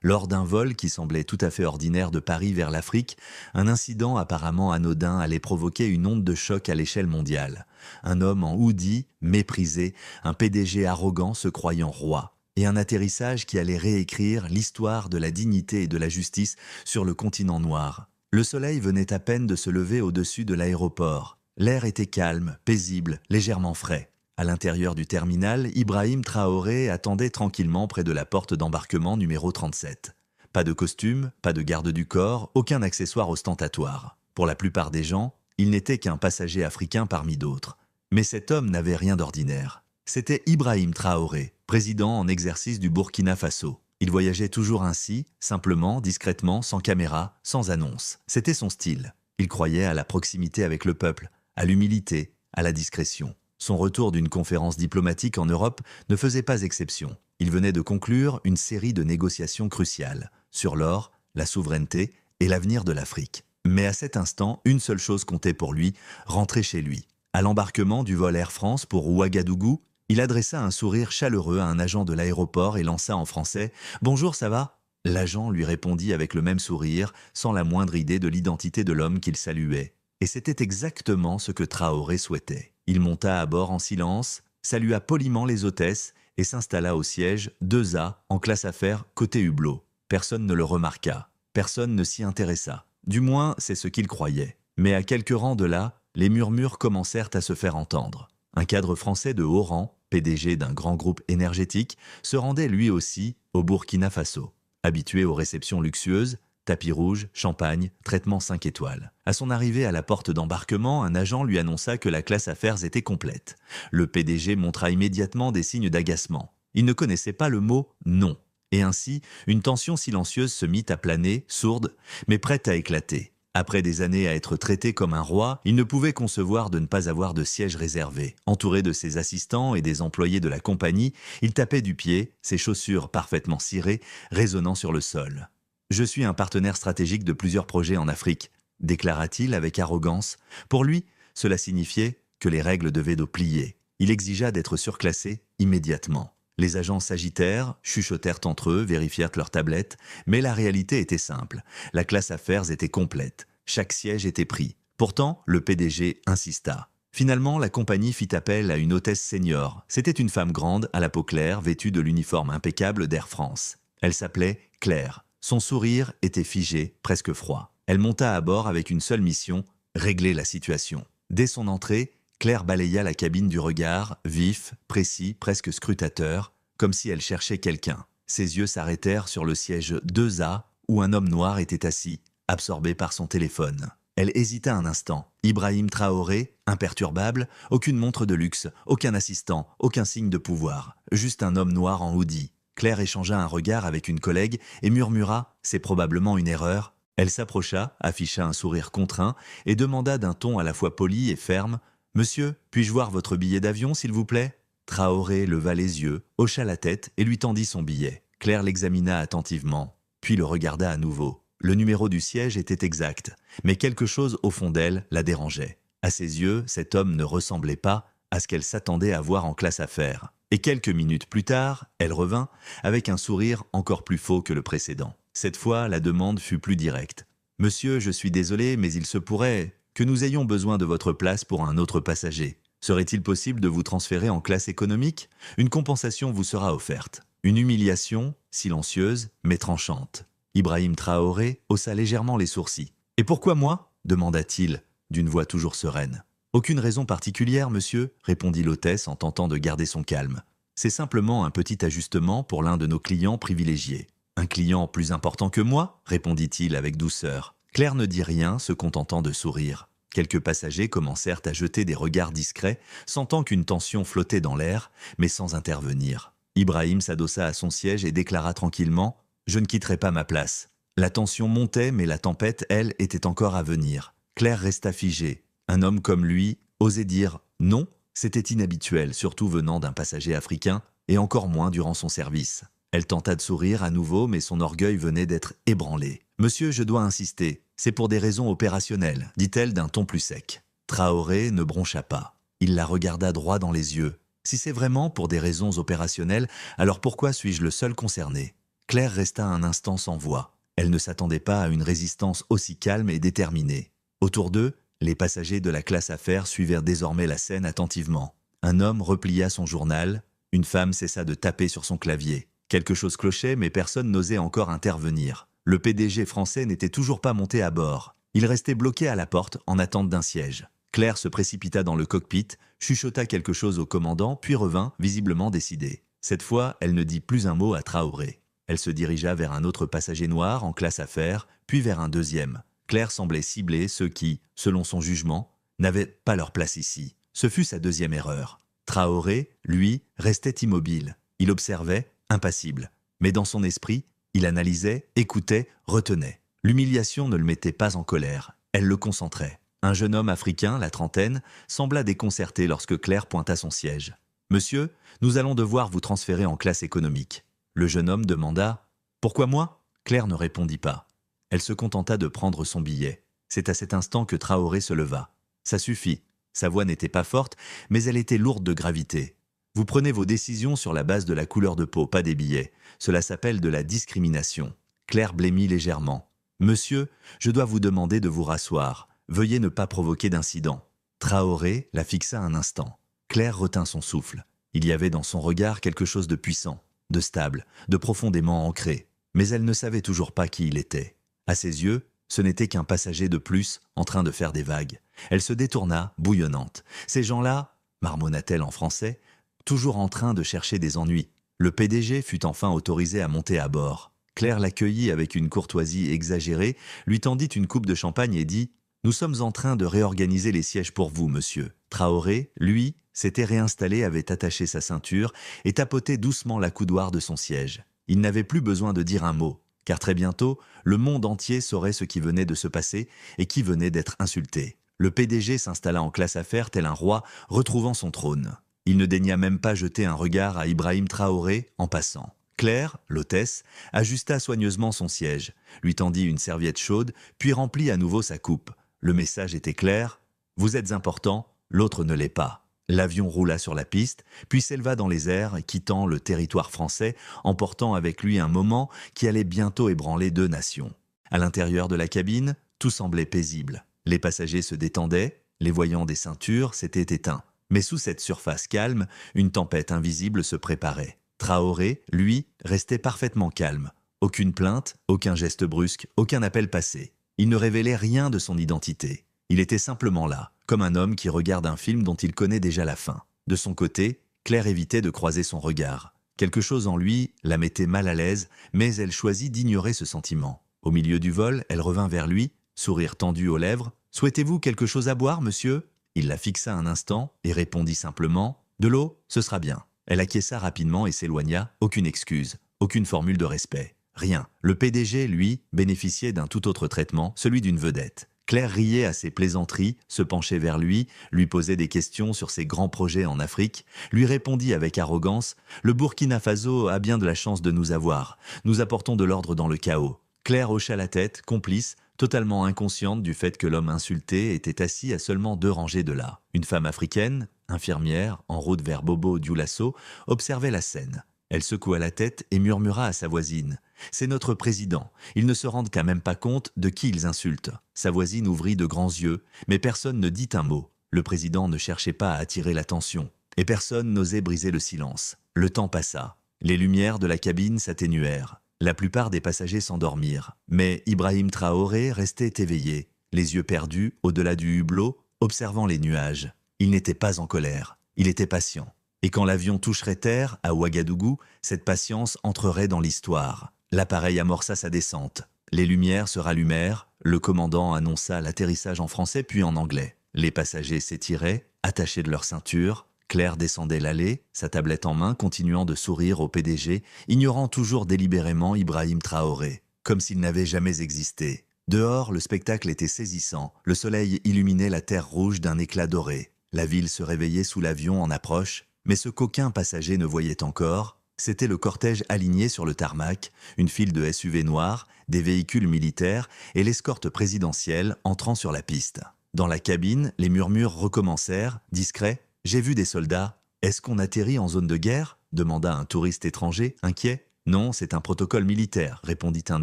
Lors d'un vol qui semblait tout à fait ordinaire de Paris vers l'Afrique, un incident apparemment anodin allait provoquer une onde de choc à l'échelle mondiale. Un homme en hoodie, méprisé, un PDG arrogant se croyant roi, et un atterrissage qui allait réécrire l'histoire de la dignité et de la justice sur le continent noir. Le soleil venait à peine de se lever au-dessus de l'aéroport. L'air était calme, paisible, légèrement frais. À l'intérieur du terminal, Ibrahim Traoré attendait tranquillement près de la porte d'embarquement numéro 37. Pas de costume, pas de garde du corps, aucun accessoire ostentatoire. Pour la plupart des gens, il n'était qu'un passager africain parmi d'autres. Mais cet homme n'avait rien d'ordinaire. C'était Ibrahim Traoré, président en exercice du Burkina Faso. Il voyageait toujours ainsi, simplement, discrètement, sans caméra, sans annonce. C'était son style. Il croyait à la proximité avec le peuple, à l'humilité, à la discrétion. Son retour d'une conférence diplomatique en Europe ne faisait pas exception. Il venait de conclure une série de négociations cruciales sur l'or, la souveraineté et l'avenir de l'Afrique. Mais à cet instant, une seule chose comptait pour lui, rentrer chez lui. À l'embarquement du vol Air France pour Ouagadougou, il adressa un sourire chaleureux à un agent de l'aéroport et lança en français « Bonjour, ça va ?» L'agent lui répondit avec le même sourire, sans la moindre idée de l'identité de l'homme qu'il saluait. Et c'était exactement ce que Traoré souhaitait. Il monta à bord en silence, salua poliment les hôtesses et s'installa au siège 2A en classe affaires côté hublot. Personne ne le remarqua, personne ne s'y intéressa. Du moins, c'est ce qu'il croyait. Mais à quelques rangs de là, les murmures commencèrent à se faire entendre. Un cadre français de haut rang, PDG d'un grand groupe énergétique, se rendait lui aussi au Burkina Faso. Habitué aux réceptions luxueuses, tapis rouge, champagne, traitement 5 étoiles. À son arrivée à la porte d'embarquement, un agent lui annonça que la classe affaires était complète. Le PDG montra immédiatement des signes d'agacement. Il ne connaissait pas le mot « non ». Et ainsi, une tension silencieuse se mit à planer, sourde, mais prête à éclater. Après des années à être traité comme un roi, il ne pouvait concevoir de ne pas avoir de siège réservé. Entouré de ses assistants et des employés de la compagnie, il tapait du pied, ses chaussures parfaitement cirées, résonnant sur le sol. « Je suis un partenaire stratégique de plusieurs projets en Afrique », déclara-t-il avec arrogance. Pour lui, cela signifiait que les règles devaient plier. Il exigea d'être surclassé immédiatement. Les agents s'agitèrent, chuchotèrent entre eux, vérifièrent leurs tablettes, mais la réalité était simple. La classe affaires était complète. Chaque siège était pris. Pourtant, le PDG insista. Finalement, la compagnie fit appel à une hôtesse senior. C'était une femme grande, à la peau claire, vêtue de l'uniforme impeccable d'Air France. Elle s'appelait Claire. Son sourire était figé, presque froid. Elle monta à bord avec une seule mission, régler la situation. Dès son entrée, Claire balaya la cabine du regard, vif, précis, presque scrutateur, comme si elle cherchait quelqu'un. Ses yeux s'arrêtèrent sur le siège 2A, où un homme noir était assis, absorbé par son téléphone. Elle hésita un instant. Ibrahim Traoré, imperturbable, aucune montre de luxe, aucun assistant, aucun signe de pouvoir. Juste un homme noir en hoodie. Claire échangea un regard avec une collègue et murmura « C'est probablement une erreur ». Elle s'approcha, afficha un sourire contraint et demanda d'un ton à la fois poli et ferme « Monsieur, puis-je voir votre billet d'avion, s'il vous plaît ?» Traoré leva les yeux, hocha la tête et lui tendit son billet. Claire l'examina attentivement, puis le regarda à nouveau. Le numéro du siège était exact, mais quelque chose au fond d'elle la dérangeait. À ses yeux, cet homme ne ressemblait pas à ce qu'elle s'attendait à voir en classe affaires. Et quelques minutes plus tard, elle revint avec un sourire encore plus faux que le précédent. Cette fois, la demande fut plus directe. « Monsieur, je suis désolé, mais il se pourrait que nous ayons besoin de votre place pour un autre passager. Serait-il possible de vous transférer en classe économique? Une compensation vous sera offerte. » Une humiliation, silencieuse, mais tranchante. Ibrahim Traoré haussa légèrement les sourcils. « Et pourquoi moi ?» demanda-t-il, d'une voix toujours sereine. « Aucune raison particulière, monsieur, » répondit l'hôtesse en tentant de garder son calme. « C'est simplement un petit ajustement pour l'un de nos clients privilégiés. »« Un client plus important que moi ?» répondit-il avec douceur. Claire ne dit rien, se contentant de sourire. Quelques passagers commencèrent à jeter des regards discrets, sentant qu'une tension flottait dans l'air, mais sans intervenir. Ibrahim s'adossa à son siège et déclara tranquillement « Je ne quitterai pas ma place ». La tension montait, mais la tempête, elle, était encore à venir. Claire resta figée. Un homme comme lui, oser dire « non », c'était inhabituel, surtout venant d'un passager africain, et encore moins durant son service. Elle tenta de sourire à nouveau, mais son orgueil venait d'être ébranlé. « Monsieur, je dois insister. C'est pour des raisons opérationnelles, dit-elle d'un ton plus sec. Traoré ne broncha pas. Il la regarda droit dans les yeux. Si c'est vraiment pour des raisons opérationnelles, alors pourquoi suis-je le seul concerné? Claire resta un instant sans voix. Elle ne s'attendait pas à une résistance aussi calme et déterminée. Autour d'eux, les passagers de la classe affaires suivirent désormais la scène attentivement. Un homme replia son journal, une femme cessa de taper sur son clavier. Quelque chose clochait, mais personne n'osait encore intervenir. Le PDG français n'était toujours pas monté à bord. Il restait bloqué à la porte en attente d'un siège. Claire se précipita dans le cockpit, chuchota quelque chose au commandant, puis revint, visiblement décidée. Cette fois, elle ne dit plus un mot à Traoré. Elle se dirigea vers un autre passager noir en classe affaires, puis vers un deuxième. Claire semblait cibler ceux qui, selon son jugement, n'avaient pas leur place ici. Ce fut sa deuxième erreur. Traoré, lui, restait immobile. Il observait, impassible. Mais dans son esprit, il analysait, écoutait, retenait. L'humiliation ne le mettait pas en colère. Elle le concentrait. Un jeune homme africain, la trentaine, sembla déconcerté lorsque Claire pointa son siège. « Monsieur, nous allons devoir vous transférer en classe économique. » Le jeune homme demanda « Pourquoi moi ?» Claire ne répondit pas. Elle se contenta de prendre son billet. C'est à cet instant que Traoré se leva. Ça suffit. Sa voix n'était pas forte, mais elle était lourde de gravité. Vous prenez vos décisions sur la base de la couleur de peau, pas des billets. Cela s'appelle de la discrimination. Claire blêmit légèrement. « Monsieur, je dois vous demander de vous rasseoir. Veuillez ne pas provoquer d'incident. » Traoré la fixa un instant. Claire retint son souffle. Il y avait dans son regard quelque chose de puissant, de stable, de profondément ancré. Mais elle ne savait toujours pas qui il était. À ses yeux, ce n'était qu'un passager de plus en train de faire des vagues. Elle se détourna, bouillonnante. Ces gens-là, marmonna-t-elle en français, toujours en train de chercher des ennuis. Le PDG fut enfin autorisé à monter à bord. Claire l'accueillit avec une courtoisie exagérée, lui tendit une coupe de champagne et dit « Nous sommes en train de réorganiser les sièges pour vous, monsieur. » Traoré, lui, s'était réinstallé, avait attaché sa ceinture et tapotait doucement la coudoir de son siège. Il n'avait plus besoin de dire un mot, car très bientôt, le monde entier saurait ce qui venait de se passer et qui venait d'être insulté. Le PDG s'installa en classe affaires tel un roi retrouvant son trône. Il ne daigna même pas jeter un regard à Ibrahim Traoré en passant. Claire, l'hôtesse, ajusta soigneusement son siège, lui tendit une serviette chaude, puis remplit à nouveau sa coupe. Le message était clair, « Vous êtes important, l'autre ne l'est pas ». L'avion roula sur la piste, puis s'éleva dans les airs, quittant le territoire français, emportant avec lui un moment qui allait bientôt ébranler deux nations. À l'intérieur de la cabine, tout semblait paisible. Les passagers se détendaient, les voyants des ceintures s'étaient éteints. Mais sous cette surface calme, une tempête invisible se préparait. Traoré, lui, restait parfaitement calme. Aucune plainte, aucun geste brusque, aucun appel passé. Il ne révélait rien de son identité. Il était simplement là, comme un homme qui regarde un film dont il connaît déjà la fin. De son côté, Claire évitait de croiser son regard. Quelque chose en lui la mettait mal à l'aise, mais elle choisit d'ignorer ce sentiment. Au milieu du vol, elle revint vers lui, sourire tendu aux lèvres. « Souhaitez-vous quelque chose à boire, monsieur ?» Il la fixa un instant et répondit simplement « De l'eau, ce sera bien ». Elle acquiesça rapidement et s'éloigna, aucune excuse, aucune formule de respect. Rien. Le PDG, lui, bénéficiait d'un tout autre traitement, celui d'une vedette. Claire riait à ses plaisanteries, se penchait vers lui, lui posait des questions sur ses grands projets en Afrique, lui répondit avec arrogance « Le Burkina Faso a bien de la chance de nous avoir. Nous apportons de l'ordre dans le chaos. » Claire hocha la tête, complice, totalement inconsciente du fait que l'homme insulté était assis à seulement 2 rangées de là. Une femme africaine, infirmière, en route vers Bobo Dioulasso, observait la scène. Elle secoua la tête et murmura à sa voisine « C'est notre président, ils ne se rendent quand même pas compte de qui ils insultent. » Sa voisine ouvrit de grands yeux, mais personne ne dit un mot. Le président ne cherchait pas à attirer l'attention, et personne n'osait briser le silence. Le temps passa. Les lumières de la cabine s'atténuèrent. La plupart des passagers s'endormirent, mais Ibrahim Traoré restait éveillé, les yeux perdus au-delà du hublot, observant les nuages. Il n'était pas en colère, il était patient. Et quand l'avion toucherait terre, à Ouagadougou, cette patience entrerait dans l'histoire. L'appareil amorça sa descente. Les lumières se rallumèrent, le commandant annonça l'atterrissage en français puis en anglais. Les passagers s'étiraient, attachés de leur ceinture. Claire descendait l'allée, sa tablette en main, continuant de sourire au PDG, ignorant toujours délibérément Ibrahim Traoré, comme s'il n'avait jamais existé. Dehors, le spectacle était saisissant, le soleil illuminait la terre rouge d'un éclat doré. La ville se réveillait sous l'avion en approche, mais ce qu'aucun passager ne voyait encore, c'était le cortège aligné sur le tarmac, une file de SUV noirs, des véhicules militaires et l'escorte présidentielle entrant sur la piste. Dans la cabine, les murmures recommencèrent, discrets. « J'ai vu des soldats. Est-ce qu'on atterrit en zone de guerre ?» demanda un touriste étranger, inquiet. Non, c'est un protocole militaire, répondit un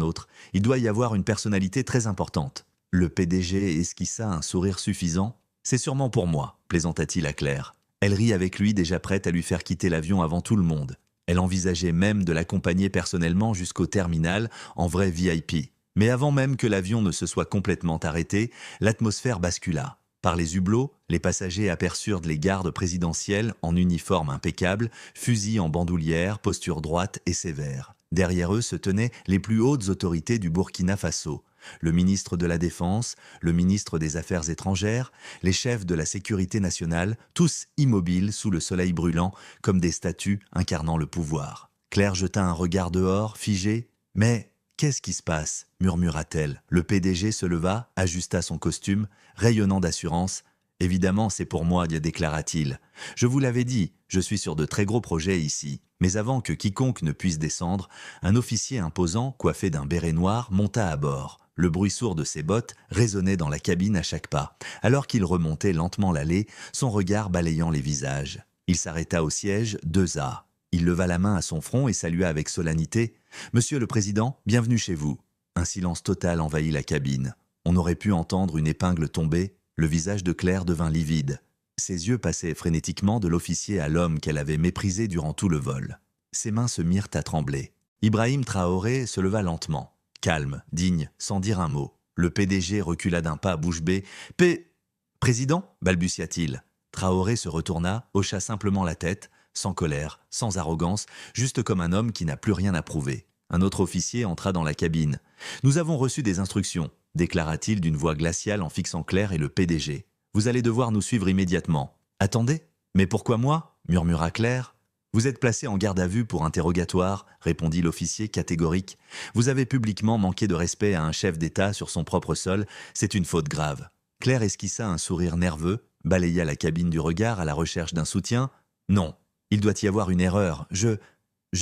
autre. Il doit y avoir une personnalité très importante. Le PDG esquissa un sourire suffisant. C'est sûrement pour moi, plaisanta-t-il à Claire. Elle rit avec lui, déjà prête à lui faire quitter l'avion avant tout le monde. Elle envisageait même de l'accompagner personnellement jusqu'au terminal, en vrai VIP. Mais avant même que l'avion ne se soit complètement arrêté, l'atmosphère bascula. Par les hublots, les passagers aperçurent les gardes présidentiels en uniforme impeccable, fusils en bandoulière, posture droite et sévère. Derrière eux se tenaient les plus hautes autorités du Burkina Faso. Le ministre de la Défense, le ministre des Affaires étrangères, les chefs de la sécurité nationale, tous immobiles sous le soleil brûlant, comme des statues incarnant le pouvoir. Claire jeta un regard dehors, figée. « Mais qu'est-ce qui se passe » murmura-t-elle. Le PDG se leva, ajusta son costume, rayonnant d'assurance. « Évidemment, c'est pour moi, déclara-t-il. Je vous l'avais dit, je suis sur de très gros projets ici. » Mais avant que quiconque ne puisse descendre, un officier imposant, coiffé d'un béret noir, monta à bord. Le bruit sourd de ses bottes résonnait dans la cabine à chaque pas. Alors qu'il remontait lentement l'allée, son regard balayant les visages. Il s'arrêta au siège 2A. Il leva la main à son front et salua avec solennité. « Monsieur le Président, bienvenue chez vous. » Un silence total envahit la cabine. On aurait pu entendre une épingle tomber. Le visage de Claire devint livide. Ses yeux passaient frénétiquement de l'officier à l'homme qu'elle avait méprisé durant tout le vol. Ses mains se mirent à trembler. Ibrahim Traoré se leva lentement. Calme, digne, sans dire un mot. Le PDG recula d'un pas bouche bée. « Président » balbutia-t-il. Traoré se retourna, hocha simplement la tête, sans colère, sans arrogance, juste comme un homme qui n'a plus rien à prouver. Un autre officier entra dans la cabine. « Nous avons reçu des instructions » déclara-t-il d'une voix glaciale en fixant Claire et le PDG. « Vous allez devoir nous suivre immédiatement. »« Attendez, mais pourquoi moi » murmura Claire. « Vous êtes placé en garde à vue pour interrogatoire » répondit l'officier catégorique. « Vous avez publiquement manqué de respect à un chef d'État sur son propre sol, c'est une faute grave. » Claire esquissa un sourire nerveux, balaya la cabine du regard à la recherche d'un soutien. « Non, il doit y avoir une erreur, je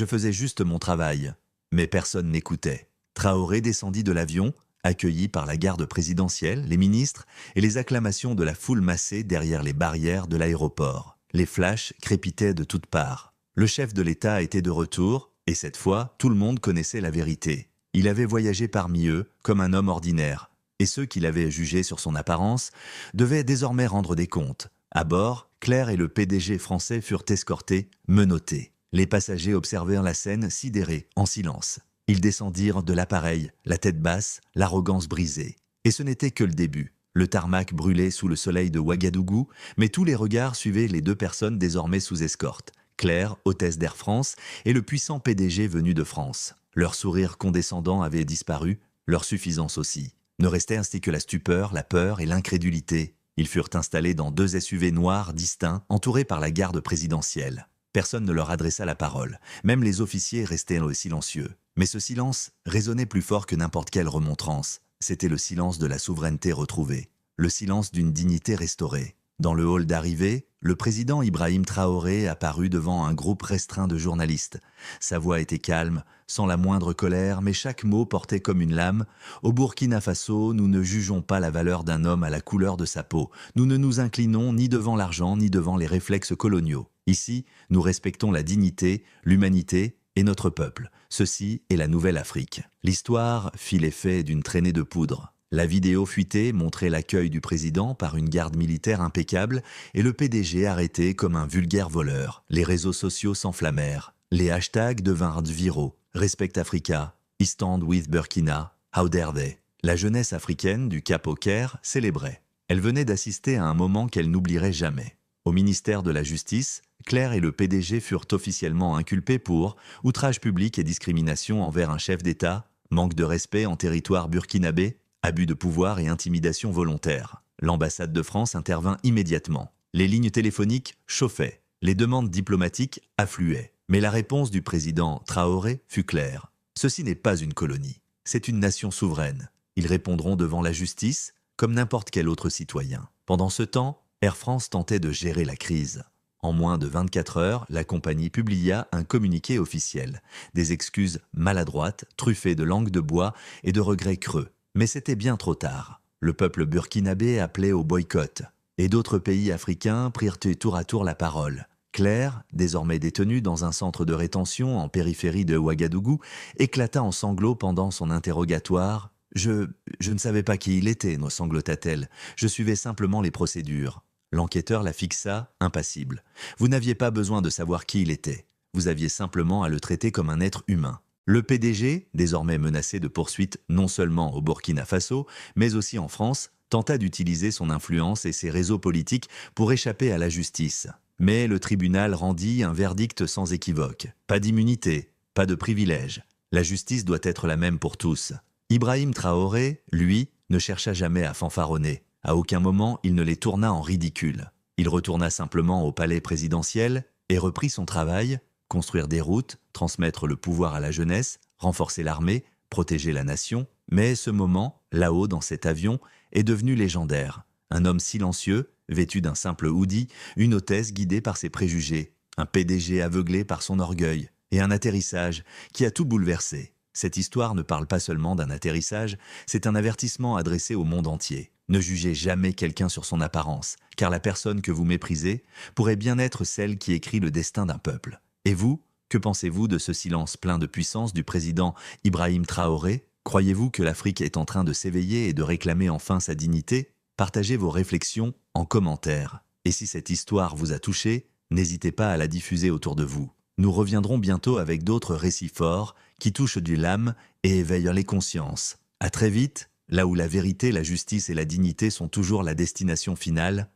faisais juste mon travail. » Mais personne n'écoutait. Traoré descendit de l'avion, accueilli par la garde présidentielle, les ministres et les acclamations de la foule massée derrière les barrières de l'aéroport. Les flashs crépitaient de toutes parts. Le chef de l'État était de retour, et cette fois, tout le monde connaissait la vérité. Il avait voyagé parmi eux comme un homme ordinaire, et ceux qui l'avaient jugé sur son apparence devaient désormais rendre des comptes. À bord, Claire et le PDG français furent escortés, menottés. Les passagers observèrent la scène sidérés, en silence. Ils descendirent de l'appareil, la tête basse, l'arrogance brisée. Et ce n'était que le début. Le tarmac brûlait sous le soleil de Ouagadougou, mais tous les regards suivaient les deux personnes désormais sous escorte. Claire, hôtesse d'Air France, et le puissant PDG venu de France. Leur sourire condescendant avait disparu, leur suffisance aussi. Ne restait ainsi que la stupeur, la peur et l'incrédulité. Ils furent installés dans 2 SUV noirs distincts, entourés par la garde présidentielle. Personne ne leur adressa la parole. Même les officiers restaient silencieux. Mais ce silence résonnait plus fort que n'importe quelle remontrance. C'était le silence de la souveraineté retrouvée. Le silence d'une dignité restaurée. Dans le hall d'arrivée, le président Ibrahim Traoré apparut devant un groupe restreint de journalistes. Sa voix était calme, sans la moindre colère, mais chaque mot portait comme une lame. « Au Burkina Faso, nous ne jugeons pas la valeur d'un homme à la couleur de sa peau. Nous ne nous inclinons ni devant l'argent, ni devant les réflexes coloniaux. Ici, nous respectons la dignité, l'humanité et notre peuple. Ceci est la nouvelle Afrique. » L'histoire fit l'effet d'une traînée de poudre. La vidéo fuitée montrait l'accueil du président par une garde militaire impeccable et le PDG arrêté comme un vulgaire voleur. Les réseaux sociaux s'enflammèrent. Les hashtags devinrent viraux. Respect Africa, I stand with Burkina, how dare they. La jeunesse africaine du Cap au Caire célébrait. Elle venait d'assister à un moment qu'elle n'oublierait jamais. Au ministère de la Justice, Claire et le PDG furent officiellement inculpés pour outrage public et discrimination envers un chef d'État, manque de respect en territoire burkinabé, abus de pouvoir et intimidation volontaire. L'ambassade de France intervint immédiatement. Les lignes téléphoniques chauffaient. Les demandes diplomatiques affluaient. Mais la réponse du président Traoré fut claire. Ceci n'est pas une colonie. C'est une nation souveraine. Ils répondront devant la justice comme n'importe quel autre citoyen. Pendant ce temps, Air France tentait de gérer la crise. En moins de 24 heures, la compagnie publia un communiqué officiel. Des excuses maladroites, truffées de langue de bois et de regrets creux. Mais c'était bien trop tard. Le peuple burkinabé appelait au boycott. Et d'autres pays africains prirent tour à tour la parole. Claire, désormais détenue dans un centre de rétention en périphérie de Ouagadougou, éclata en sanglots pendant son interrogatoire. Je ne savais pas qui il était, sanglota-t-elle. Je suivais simplement les procédures. L'enquêteur la fixa, impassible. Vous n'aviez pas besoin de savoir qui il était. Vous aviez simplement à le traiter comme un être humain. Le PDG, désormais menacé de poursuites non seulement au Burkina Faso, mais aussi en France, tenta d'utiliser son influence et ses réseaux politiques pour échapper à la justice. Mais le tribunal rendit un verdict sans équivoque. Pas d'immunité, pas de privilège. La justice doit être la même pour tous. Ibrahim Traoré, lui, ne chercha jamais à fanfaronner. À aucun moment, il ne les tourna en ridicule. Il retourna simplement au palais présidentiel et reprit son travail, construire des routes, transmettre le pouvoir à la jeunesse, renforcer l'armée, protéger la nation. Mais ce moment, là-haut dans cet avion, est devenu légendaire. Un homme silencieux, vêtu d'un simple hoodie, une hôtesse guidée par ses préjugés, un PDG aveuglé par son orgueil, et un atterrissage qui a tout bouleversé. Cette histoire ne parle pas seulement d'un atterrissage, c'est un avertissement adressé au monde entier. Ne jugez jamais quelqu'un sur son apparence, car la personne que vous méprisez pourrait bien être celle qui écrit le destin d'un peuple. Et vous, que pensez-vous de ce silence plein de puissance du président Ibrahim Traoré? Croyez-vous que l'Afrique est en train de s'éveiller et de réclamer enfin sa dignité? Partagez vos réflexions en commentaire. Et si cette histoire vous a touché, n'hésitez pas à la diffuser autour de vous. Nous reviendrons bientôt avec d'autres récits forts qui touchent du l'âme et éveillent les consciences. À très vite, là où la vérité, la justice et la dignité sont toujours la destination finale.